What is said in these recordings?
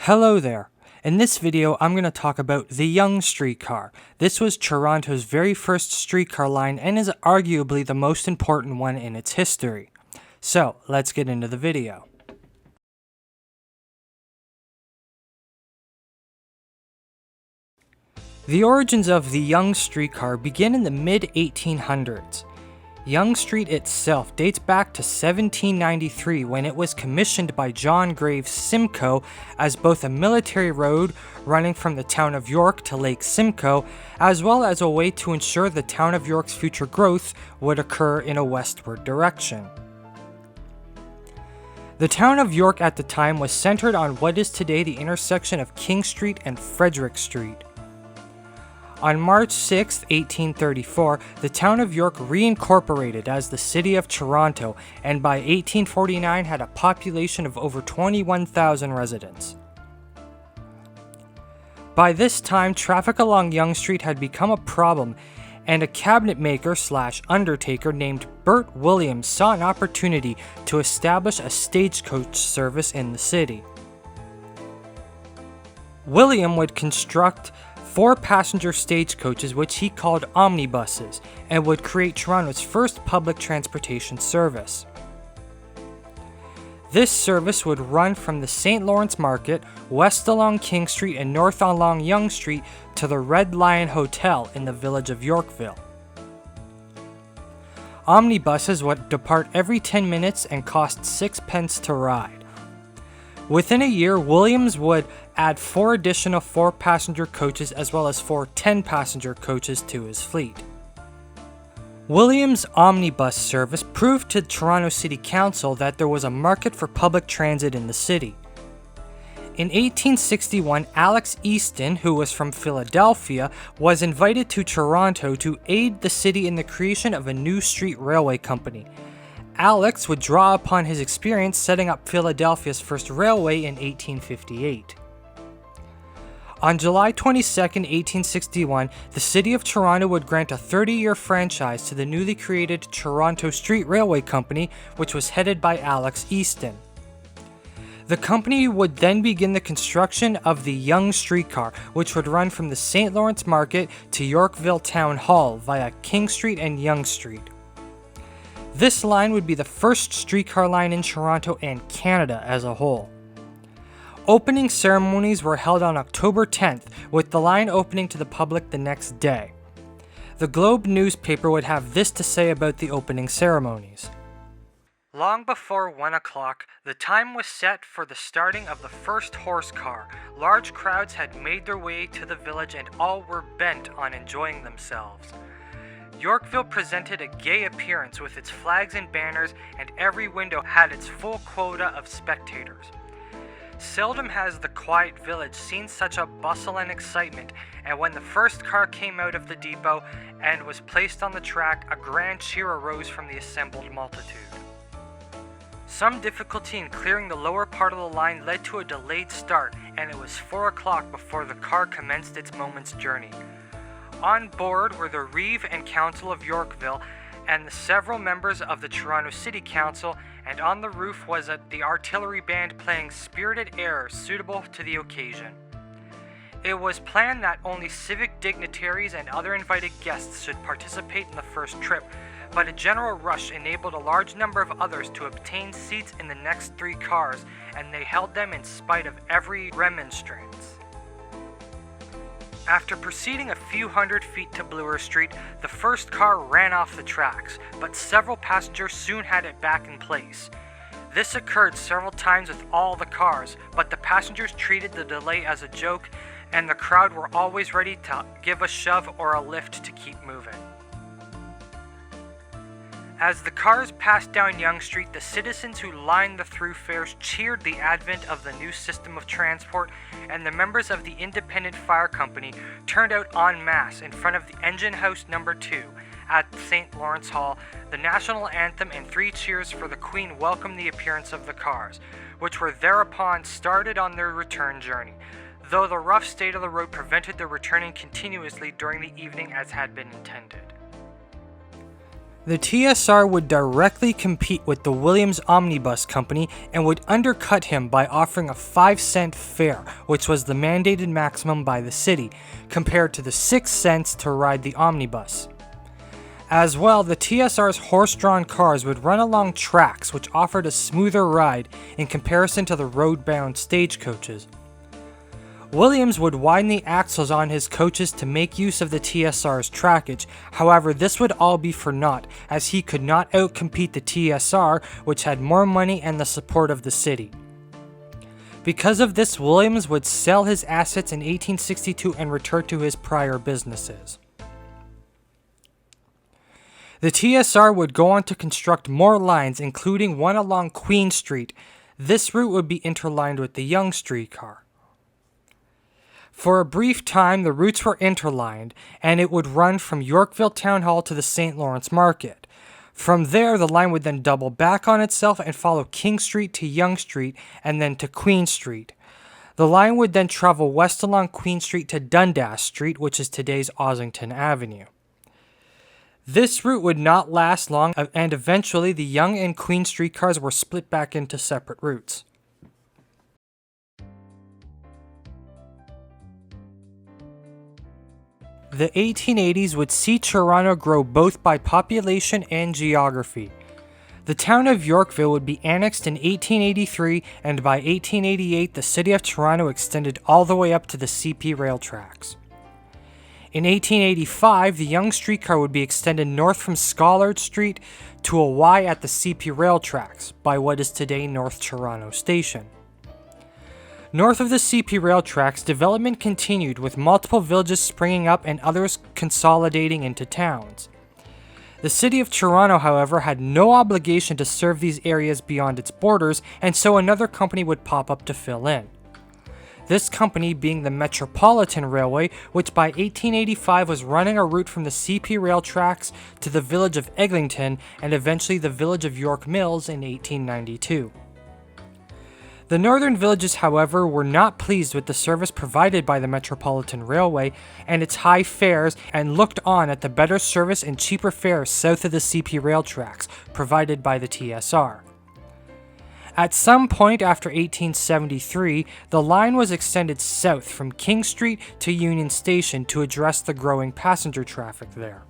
Hello there. In this video, I'm going to talk about the Yonge Streetcar. This was Toronto's very first streetcar line and is arguably the most important one in its history. So, let's get into the video. The origins of the Yonge Streetcar begin in the mid-1800s. Yonge Street itself dates back to 1793 when it was commissioned by John Graves Simcoe as both a military road running from the town of York to Lake Simcoe, as well as a way to ensure the town of York's future growth would occur in a westward direction. The town of York at the time was centered on what is today the intersection of King Street and Frederick Street. On March 6, 1834, the town of York reincorporated as the city of Toronto, and by 1849 had a population of over 21,000 residents. By this time, traffic along Yonge Street had become a problem, and a cabinet maker / undertaker named Bert Williams saw an opportunity to establish a stagecoach service in the city. William would construct 4 passenger stagecoaches, which he called omnibuses, and would create Toronto's first public transportation service. This service would run from the St. Lawrence Market, west along King Street and north along Yonge Street to the Red Lion Hotel in the village of Yorkville. Omnibuses would depart every 10 minutes and cost 6 pence to ride. Within a year, Williams would add 4 additional 4-passenger coaches as well as 4 10-passenger coaches to his fleet. Williams' omnibus service proved to Toronto City Council that there was a market for public transit in the city. In 1861, Alex Easton, who was from Philadelphia, was invited to Toronto to aid the city in the creation of a new street railway company. Alex would draw upon his experience setting up Philadelphia's first railway in 1858. On July 22, 1861, the City of Toronto would grant a 30-year franchise to the newly created Toronto Street Railway Company, which was headed by Alex Easton. The company would then begin the construction of the Yonge Streetcar, which would run from the St. Lawrence Market to Yorkville Town Hall via King Street and Yonge Street. This line would be the first streetcar line in Toronto and Canada as a whole. Opening ceremonies were held on October 10th, with the line opening to the public the next day. The Globe newspaper would have this to say about the opening ceremonies. Long before 1 o'clock, the time was set for the starting of the first horse car. Large crowds had made their way to the village and all were bent on enjoying themselves. Yorkville presented a gay appearance with its flags and banners, and every window had its full quota of spectators. Seldom has the quiet village seen such a bustle and excitement, and when the first car came out of the depot and was placed on the track, a grand cheer arose from the assembled multitude. Some difficulty in clearing the lower part of the line led to a delayed start, and it was 4 o'clock before the car commenced its moment's journey. On board were the Reeve and Council of Yorkville and the several members of the Toronto City Council, and on the roof was the artillery band playing spirited airs suitable to the occasion. It was planned that only civic dignitaries and other invited guests should participate in the first trip, but a general rush enabled a large number of others to obtain seats in the next 3 cars, and they held them in spite of every remonstrance. After proceeding a few hundred feet to Bloor Street, the first car ran off the tracks, but several passengers soon had it back in place. This occurred several times with all the cars, but the passengers treated the delay as a joke, and the crowd were always ready to give a shove or a lift to keep moving. As the cars passed down Yonge Street, the citizens who lined the thoroughfares cheered the advent of the new system of transport, and the members of the Independent Fire Company turned out en masse in front of the Engine House No. 2 at St. Lawrence Hall. The national anthem and 3 cheers for the Queen welcomed the appearance of the cars, which were thereupon started on their return journey, though the rough state of the road prevented their returning continuously during the evening as had been intended. The TSR would directly compete with the Williams Omnibus Company and would undercut him by offering a 5-cent fare, which was the mandated maximum by the city, compared to the 6 cents to ride the omnibus. As well, the TSR's horse-drawn cars would run along tracks which offered a smoother ride in comparison to the road-bound stagecoaches. Williams would widen the axles on his coaches to make use of the TSR's trackage, however this would all be for naught, as he could not outcompete the TSR, which had more money and the support of the city. Because of this, Williams would sell his assets in 1862 and return to his prior businesses. The TSR would go on to construct more lines, including one along Queen Street. This route would be interlined with the Yonge Streetcar. For a brief time, the routes were interlined, and it would run from Yorkville Town Hall to the St. Lawrence Market. From there, the line would then double back on itself and follow King Street to Yonge Street, and then to Queen Street. The line would then travel west along Queen Street to Dundas Street, which is today's Ossington Avenue. This route would not last long, and eventually the Yonge and Queen streetcars were split back into separate routes. The 1880s would see Toronto grow both by population and geography. The town of Yorkville would be annexed in 1883, and by 1888 the city of Toronto extended all the way up to the CP rail tracks. In 1885, the Yonge Streetcar would be extended north from Schollard Street to a Y at the CP rail tracks, by what is today North Toronto Station. North of the CP rail tracks, development continued, with multiple villages springing up and others consolidating into towns. The city of Toronto, however, had no obligation to serve these areas beyond its borders, and so another company would pop up to fill in. This company being the Metropolitan Railway, which by 1885 was running a route from the CP rail tracks to the village of Eglinton and eventually the village of York Mills in 1892. The northern villages, however, were not pleased with the service provided by the Metropolitan Railway and its high fares, and looked on at the better service and cheaper fares south of the CP rail tracks provided by the TSR. At some point after 1873, the line was extended south from King Street to Union Station to address the growing passenger traffic there.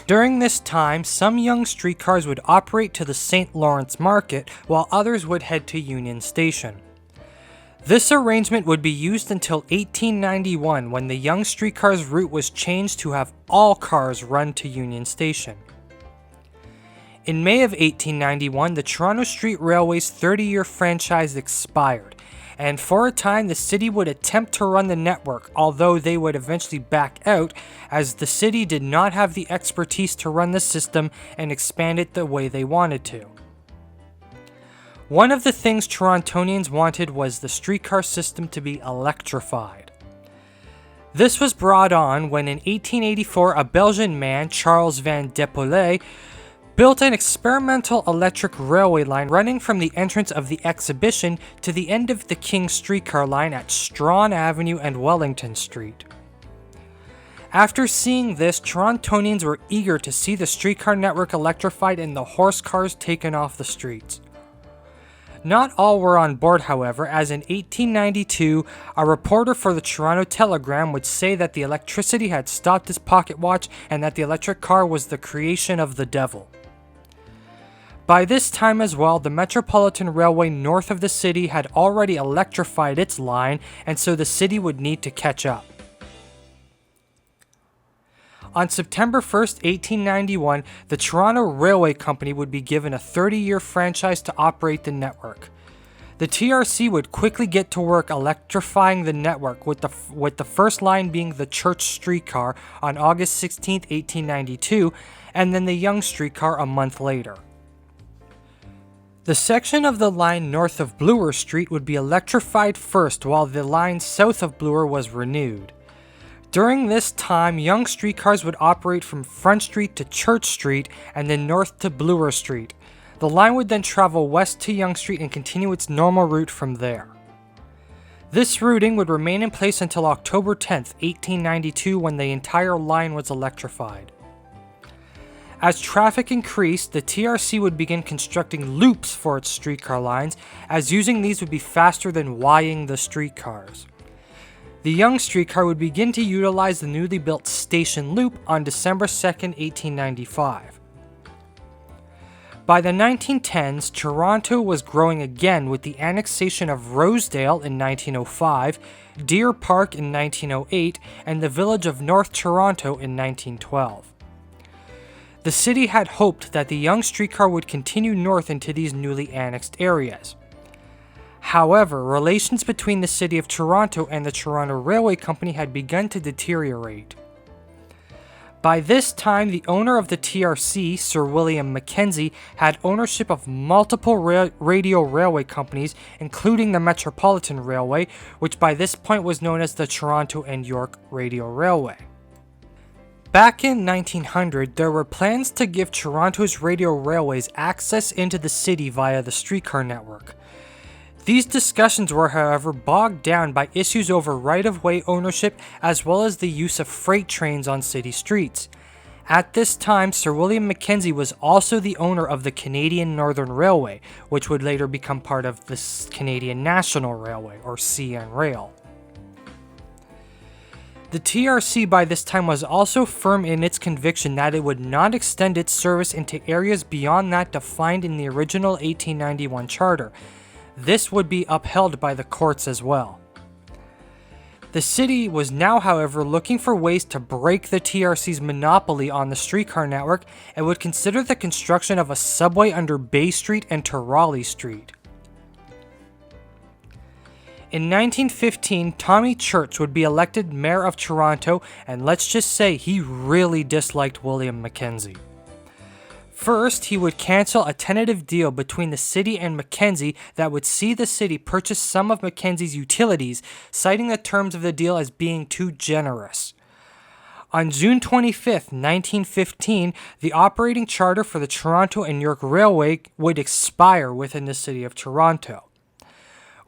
During this time, some Yonge streetcars would operate to the St. Lawrence Market, while others would head to Union Station. This arrangement would be used until 1891, when the Yonge streetcar's route was changed to have all cars run to Union Station. In May of 1891, the Toronto Street Railway's 30-year franchise expired, and for a time the city would attempt to run the network, although they would eventually back out, as the city did not have the expertise to run the system and expand it the way they wanted to. One of the things Torontonians wanted was the streetcar system to be electrified. This was brought on when in 1884 a Belgian man, Charles van Depoele, built an experimental electric railway line running from the entrance of the Exhibition to the end of the King streetcar line at Strawn Avenue and Wellington Street. After seeing this, Torontonians were eager to see the streetcar network electrified and the horse cars taken off the streets. Not all were on board, however, as in 1892, a reporter for the Toronto Telegram would say that the electricity had stopped his pocket watch and that the electric car was the creation of the devil. By this time as well, the Metropolitan Railway north of the city had already electrified its line, and so the city would need to catch up. On September 1st, 1891, the Toronto Railway Company would be given a 30-year franchise to operate the network. The TRC would quickly get to work electrifying the network, with the first line being the Church Streetcar on August 16, 1892, and then the Yonge Streetcar a month later. The section of the line north of Bloor Street would be electrified first, while the line south of Bloor was renewed. During this time, Yonge streetcars would operate from Front Street to Church Street and then north to Bloor Street. The line would then travel west to Yonge Street and continue its normal route from there. This routing would remain in place until October 10, 1892, when the entire line was electrified. As traffic increased, the TRC would begin constructing loops for its streetcar lines, as using these would be faster than Ying the streetcars. The Yonge Streetcar would begin to utilize the newly built station loop on December 2, 1895. By the 1910s, Toronto was growing again with the annexation of Rosedale in 1905, Deer Park in 1908, and the village of North Toronto in 1912. The city had hoped that the Yonge Streetcar would continue north into these newly annexed areas. However, relations between the City of Toronto and the Toronto Railway Company had begun to deteriorate. By this time, the owner of the TRC, Sir William Mackenzie, had ownership of multiple radio railway companies, including the Metropolitan Railway, which by this point was known as the Toronto and York Radio Railway. Back in 1900, there were plans to give Toronto's radio railways access into the city via the streetcar network. These discussions were, however, bogged down by issues over right-of-way ownership as well as the use of freight trains on city streets. At this time, Sir William Mackenzie was also the owner of the Canadian Northern Railway, which would later become part of the Canadian National Railway, or CN Rail. The TRC by this time was also firm in its conviction that it would not extend its service into areas beyond that defined in the original 1891 charter. This would be upheld by the courts as well. The city was now, however, looking for ways to break the TRC's monopoly on the streetcar network and would consider the construction of a subway under Bay Street and to Raleigh Street. In 1915, Tommy Church would be elected mayor of Toronto, and let's just say he really disliked William Mackenzie. First, he would cancel a tentative deal between the city and Mackenzie that would see the city purchase some of Mackenzie's utilities, citing the terms of the deal as being too generous. On June 25, 1915, the operating charter for the Toronto and York Railway would expire within the city of Toronto.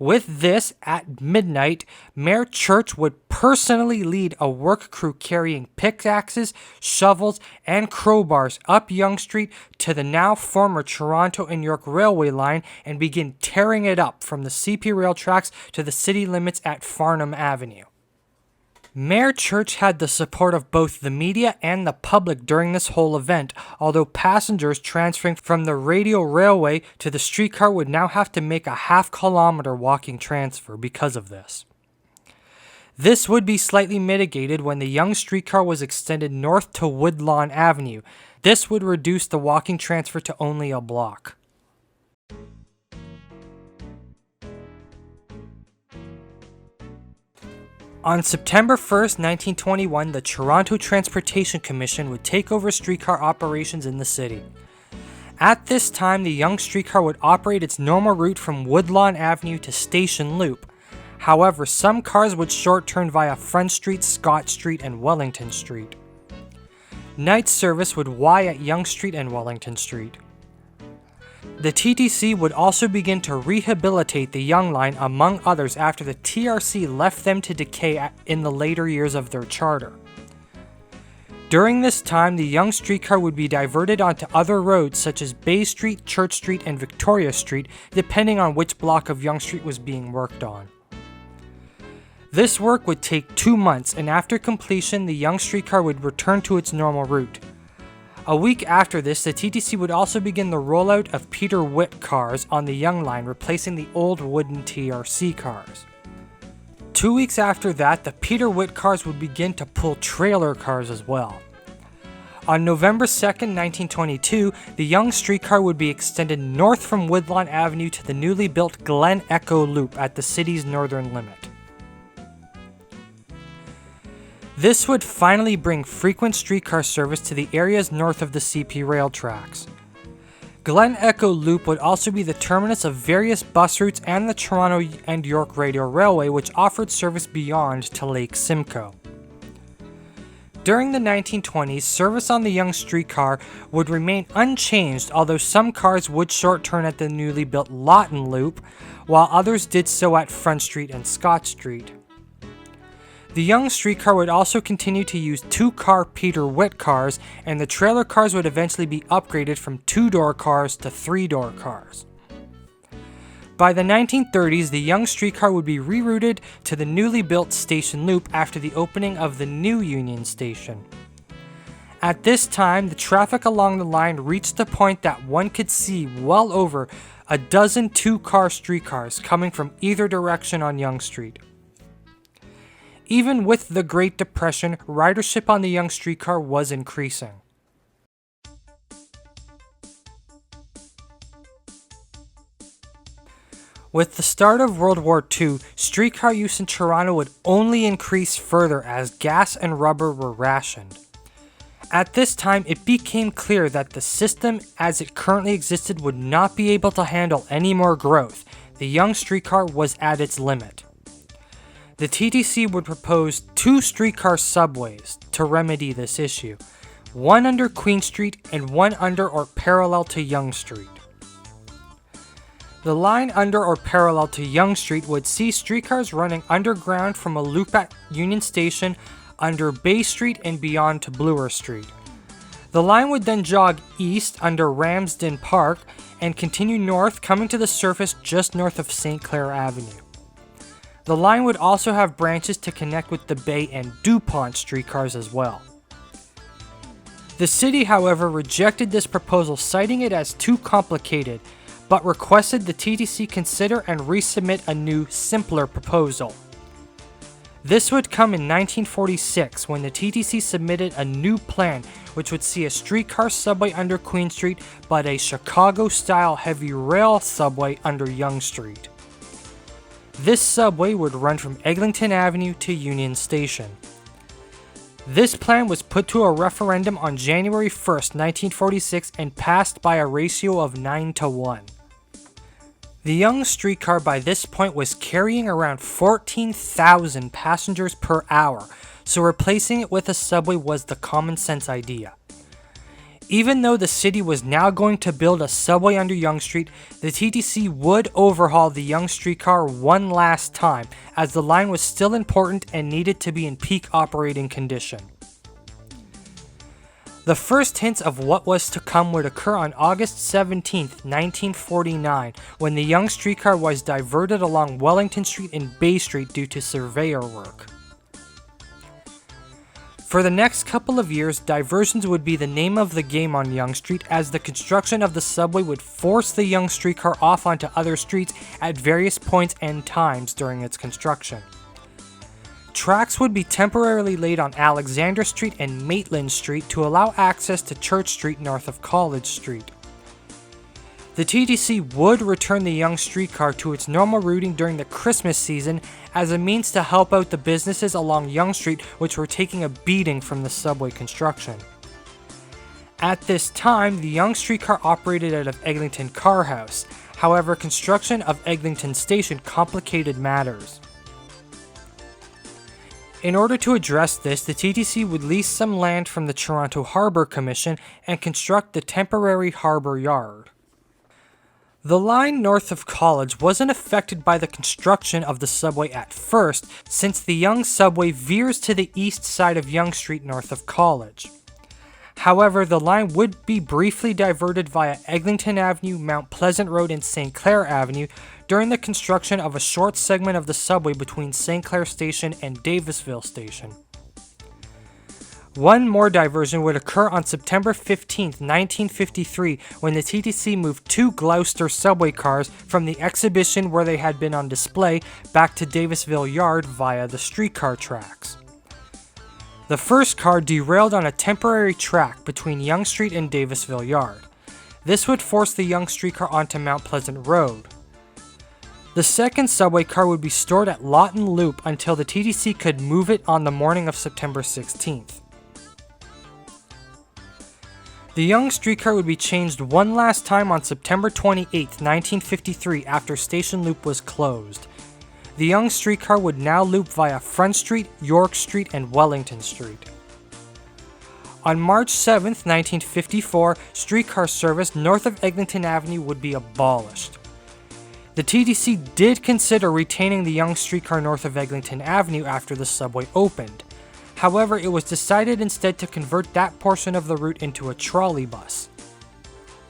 With this, at midnight, Mayor Church would personally lead a work crew carrying pickaxes, shovels, and crowbars up Yonge Street to the now former Toronto and York Railway line and begin tearing it up from the CP rail tracks to the city limits at Farnham Avenue. Mayor Church had the support of both the media and the public during this whole event, although passengers transferring from the radio railway to the streetcar would now have to make a half-kilometer walking transfer because of this. This would be slightly mitigated when the Yonge Streetcar was extended north to Woodlawn Avenue. This would reduce the walking transfer to only a block. On September 1st, 1921, the Toronto Transportation Commission would take over streetcar operations in the city. At this time, the Yonge Streetcar would operate its normal route from Woodlawn Avenue to Station Loop. However, some cars would short-turn via Front Street, Scott Street, and Wellington Street. Night service would Y at Yonge Street and Wellington Street. The TTC would also begin to rehabilitate the Yonge line, among others, after the TRC left them to decay in the later years of their charter. During this time, the Yonge Streetcar would be diverted onto other roads such as Bay Street, Church Street, and Victoria Street, depending on which block of Yonge Street was being worked on. This work would take 2 months, and after completion, the Yonge Streetcar would return to its normal route. A week after this, the TTC would also begin the rollout of Peter Witt cars on the Yonge line, replacing the old wooden TRC cars. 2 weeks after that, the Peter Witt cars would begin to pull trailer cars as well. On November 2nd, 1922, the Yonge Streetcar would be extended north from Woodlawn Avenue to the newly built Glen Echo Loop at the city's northern limit. This would finally bring frequent streetcar service to the areas north of the CP rail tracks. Glen Echo Loop would also be the terminus of various bus routes and the Toronto and York Radio Railway, which offered service beyond to Lake Simcoe. During the 1920s, service on the Yonge Streetcar would remain unchanged, although some cars would short turn at the newly built Lawton Loop, while others did so at Front Street and Scott Street. The Yonge Streetcar would also continue to use 2-car Peter Witt cars, and the trailer cars would eventually be upgraded from 2-door cars to 3-door cars. By the 1930s, the Yonge Streetcar would be rerouted to the newly built station loop after the opening of the new Union Station. At this time, the traffic along the line reached the point that one could see well over a dozen 2-car streetcars coming from either direction on Yonge Street. Even with the Great Depression, ridership on the Yonge Streetcar was increasing. With the start of World War II, streetcar use in Toronto would only increase further as gas and rubber were rationed. At this time, it became clear that the system as it currently existed would not be able to handle any more growth. The Yonge Streetcar was at its limit. The TTC would propose 2 streetcar subways to remedy this issue, one under Queen Street and one under or parallel to Yonge Street. The line under or parallel to Yonge Street would see streetcars running underground from a loop at Union Station under Bay Street and beyond to Bloor Street. The line would then jog east under Ramsden Park and continue north, coming to the surface just north of St. Clair Avenue. The line would also have branches to connect with the Bay and DuPont streetcars as well. The city, however, rejected this proposal, citing it as too complicated, but requested the TTC consider and resubmit a new, simpler proposal. This would come in 1946 when the TTC submitted a new plan which would see a streetcar subway under Queen Street but a Chicago-style heavy rail subway under Yonge Street. This subway would run from Eglinton Avenue to Union Station. This plan was put to a referendum on January 1st, 1946 and passed by a ratio of 9-1. The Yonge Streetcar by this point was carrying around 14,000 passengers per hour, so replacing it with a subway was the common sense idea. Even though the city was now going to build a subway under Yonge Street, the TTC would overhaul the Yonge Streetcar one last time, as the line was still important and needed to be in peak operating condition. The first hints of what was to come would occur on August 17, 1949, when the Yonge Streetcar was diverted along Wellington Street and Bay Street due to surveyor work. For the next couple of years, diversions would be the name of the game on Yonge Street, as the construction of the subway would force the Yonge Streetcar off onto other streets at various points and times during its construction. Tracks would be temporarily laid on Alexander Street and Maitland Street to allow access to Church Street north of College Street. The TTC would return the Yonge Streetcar to its normal routing during the Christmas season as a means to help out the businesses along Yonge Street, which were taking a beating from the subway construction. At this time, the Yonge Streetcar operated out of Eglinton Car House. However, construction of Eglinton Station complicated matters. In order to address this, the TTC would lease some land from the Toronto Harbour Commission and construct the temporary harbour yard. The line north of College wasn't affected by the construction of the subway at first, since the Yonge subway veers to the east side of Yonge Street north of College. However, the line would be briefly diverted via Eglinton Avenue, Mount Pleasant Road, and St. Clair Avenue during the construction of a short segment of the subway between St. Clair Station and Davisville Station. One more diversion would occur on September 15, 1953, when the TTC moved 2 Gloucester subway cars from the exhibition where they had been on display back to Davisville Yard via the streetcar tracks. The first car derailed on a temporary track between Yonge Street and Davisville Yard. This would force the Yonge Streetcar onto Mount Pleasant Road. The second subway car would be stored at Lawton Loop until the TTC could move it on the morning of September 16th. The Yonge Streetcar would be changed one last time on September 28, 1953, after Station Loop was closed. The Yonge Streetcar would now loop via Front Street, York Street, and Wellington Street. On March 7, 1954, streetcar service north of Eglinton Avenue would be abolished. The TTC did consider retaining the Yonge Streetcar north of Eglinton Avenue after the subway opened. However, it was decided instead to convert that portion of the route into a trolley bus.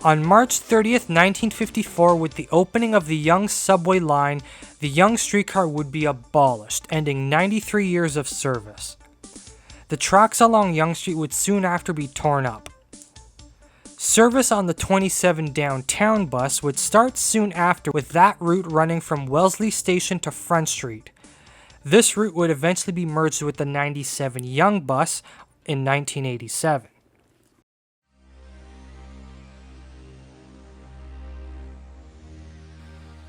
On March 30th, 1954, with the opening of the Yonge subway line, the Yonge Streetcar would be abolished, ending 93 years of service. The tracks along Yonge Street would soon after be torn up. Service on the 27 downtown bus would start soon after, with that route running from Wellesley Station to Front Street. This route would eventually be merged with the 97 Yonge bus in 1987.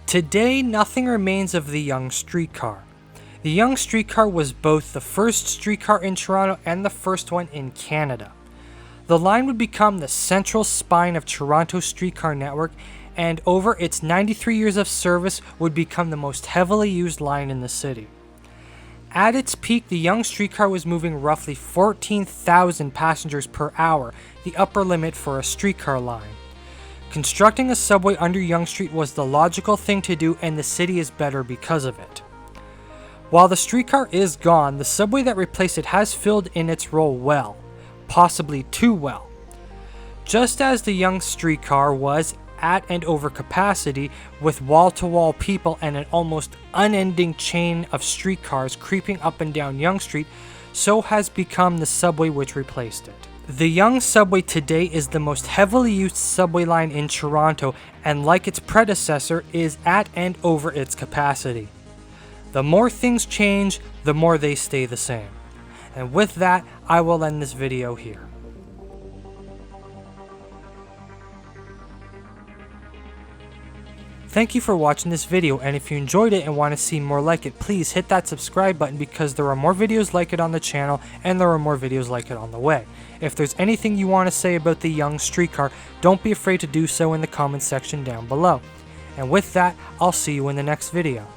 Today, nothing remains of the Yonge Streetcar. The Yonge Streetcar was both the first streetcar in Toronto and the first one in Canada. The line would become the central spine of Toronto's streetcar network, and over its 93 years of service would become the most heavily used line in the city. At its peak, the Yonge Streetcar was moving roughly 14,000 passengers per hour, the upper limit for a streetcar line. Constructing a subway under Yonge Street was the logical thing to do, and the city is better because of it. While the streetcar is gone, the subway that replaced it has filled in its role well. Possibly too well. Just as the Yonge Streetcar was at and over capacity, with wall-to-wall people and an almost unending chain of streetcars creeping up and down Yonge Street, so has become the subway which replaced it. The Yonge subway today is the most heavily used subway line in Toronto, and like its predecessor, is at and over its capacity. The more things change, the more they stay the same. And with that, I will end this video here. Thank you for watching this video, and if you enjoyed it and want to see more like it, please hit that subscribe button because there are more videos like it on the channel and there are more videos like it on the way. If there's anything you want to say about the Yonge Streetcar, don't be afraid to do so in the comments section down below. And with that, I'll see you in the next video.